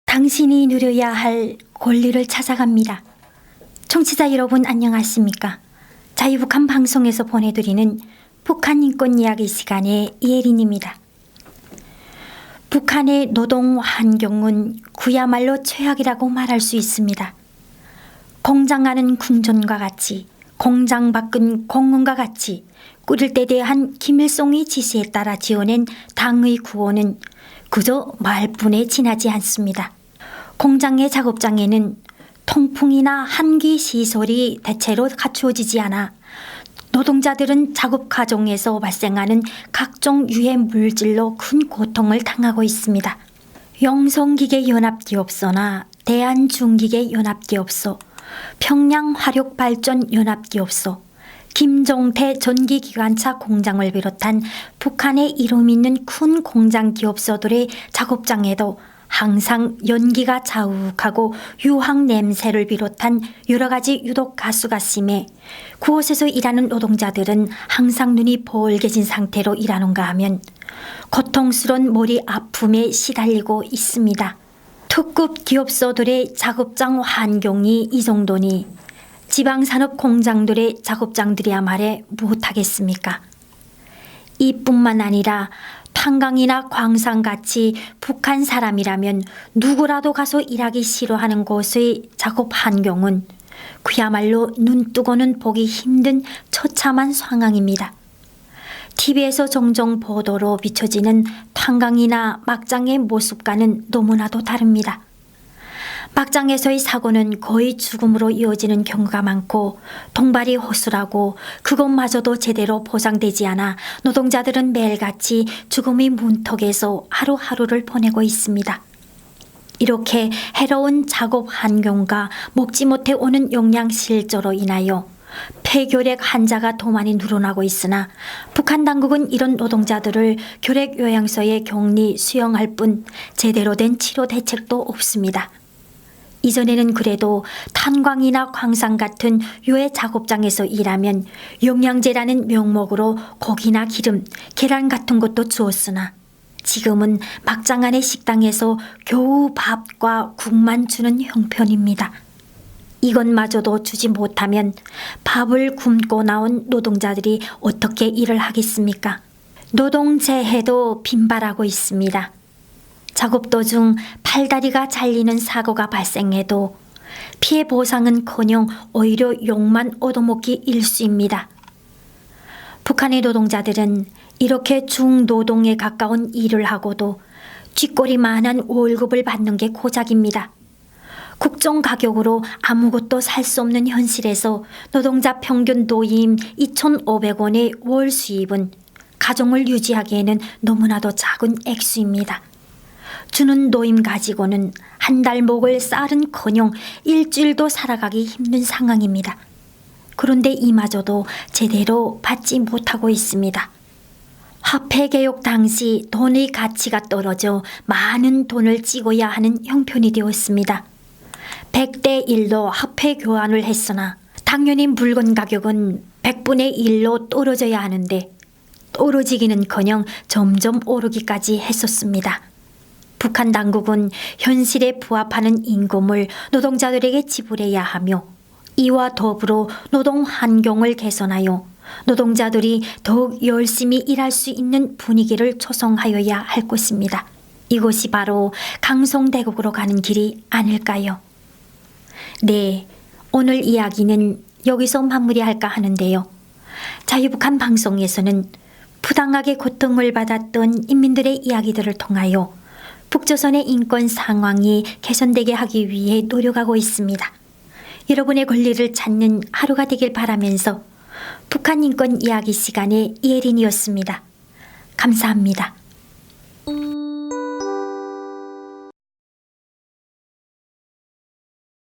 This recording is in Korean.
당신이 누려야 할 권리를 찾아갑니다. 청취자 여러분 안녕하십니까? 자유북한 방송에서 보내드리는 북한 인권 이야기 시간의 이혜린입니다. 북한의 노동 환경은 그야말로 최악이라고 말할 수 있습니다. 공장 안은 궁전과 같이, 공장 밖은 공원과 같이 꾸릴 때 대한 김일성의 지시에 따라 지어낸 당의 구호는 그저 말뿐에 지나지 않습니다. 공장의 작업장에는 통풍이나 한기 시설이 대체로 갖추어지지 않아 노동자들은 작업 과정에서 발생하는 각종 유해 물질로 큰 고통을 당하고 있습니다. 영성기계연합기업소나 대한중기계연합기업소, 평양화력발전연합기업소, 김종태 전기기관차 공장을 비롯한 북한에 이름 있는 큰 공장 기업소들의 작업장에도 항상 연기가 자욱하고 유황 냄새를 비롯한 여러 가지 유독 가스가 심해 그곳에서 일하는 노동자들은 항상 눈이 벌게진 상태로 일하는가 하면 고통스러운 머리 아픔에 시달리고 있습니다. 특급 기업소들의 작업장 환경이 이 정도니 지방산업 공장들의 작업장들이야 말해 무엇하겠습니까? 이뿐만 아니라 탄광이나 광산같이 북한 사람이라면 누구라도 가서 일하기 싫어하는 곳의 작업 환경은 그야말로 눈뜨고는 보기 힘든 처참한 상황입니다. TV에서 종종 보도로 비춰지는 탄광이나 막장의 모습과는 너무나도 다릅니다. 막장에서의 사고는 거의 죽음으로 이어지는 경우가 많고 동발이 허술하고 그것마저도 제대로 보상되지 않아 노동자들은 매일같이 죽음의 문턱에서 하루하루를 보내고 있습니다. 이렇게 해로운 작업 환경과 먹지 못해 오는 영양실조로 인하여 폐결핵 환자가 더 많이 늘어나고 있으나 북한 당국은 이런 노동자들을 결핵요양소에 격리 수용할 뿐 제대로 된 치료 대책도 없습니다. 이전에는 그래도 탄광이나 광산 같은 유해 작업장에서 일하면 영양제라는 명목으로 고기나 기름, 계란 같은 것도 주었으나 지금은 막장 안의 식당에서 겨우 밥과 국만 주는 형편입니다. 이것마저도 주지 못하면 밥을 굶고 나온 노동자들이 어떻게 일을 하겠습니까? 노동재해도 빈발하고 있습니다. 작업 도중 팔다리가 잘리는 사고가 발생해도 피해 보상은커녕 오히려 욕만 얻어먹기 일쑤입니다. 북한의 노동자들은 이렇게 중노동에 가까운 일을 하고도 쥐꼬리만한 월급을 받는 게 고작입니다. 국정 가격으로 아무것도 살 수 없는 현실에서 노동자 평균 노임 2,500원의 월 수입은 가정을 유지하기에는 너무나도 작은 액수입니다. 주는 노임 가지고는 한 달 먹을 쌀은커녕 일주일도 살아가기 힘든 상황입니다. 그런데 이마저도 제대로 받지 못하고 있습니다. 화폐개혁 당시 돈의 가치가 떨어져 많은 돈을 찍어야 하는 형편이 되었습니다. 100대 1로 화폐 교환을 했으나 당연히 물건 가격은 100분의 1로 떨어져야 하는데 떨어지기는커녕 점점 오르기까지 했었습니다. 북한 당국은 현실에 부합하는 임금을 노동자들에게 지불해야 하며 이와 더불어 노동 환경을 개선하여 노동자들이 더욱 열심히 일할 수 있는 분위기를 조성하여야 할 것입니다. 이것이 바로 강성대국으로 가는 길이 아닐까요? 네, 오늘 이야기는 여기서 마무리할까 하는데요. 자유북한 방송에서는 부당하게 고통을 받았던 인민들의 이야기들을 통하여 북조선의 인권 상황이 개선되게 하기 위해 노력하고 있습니다. 여러분의 권리를 찾는 하루가 되길 바라면서 북한 인권 이야기 시간의 이혜린이었습니다. 감사합니다.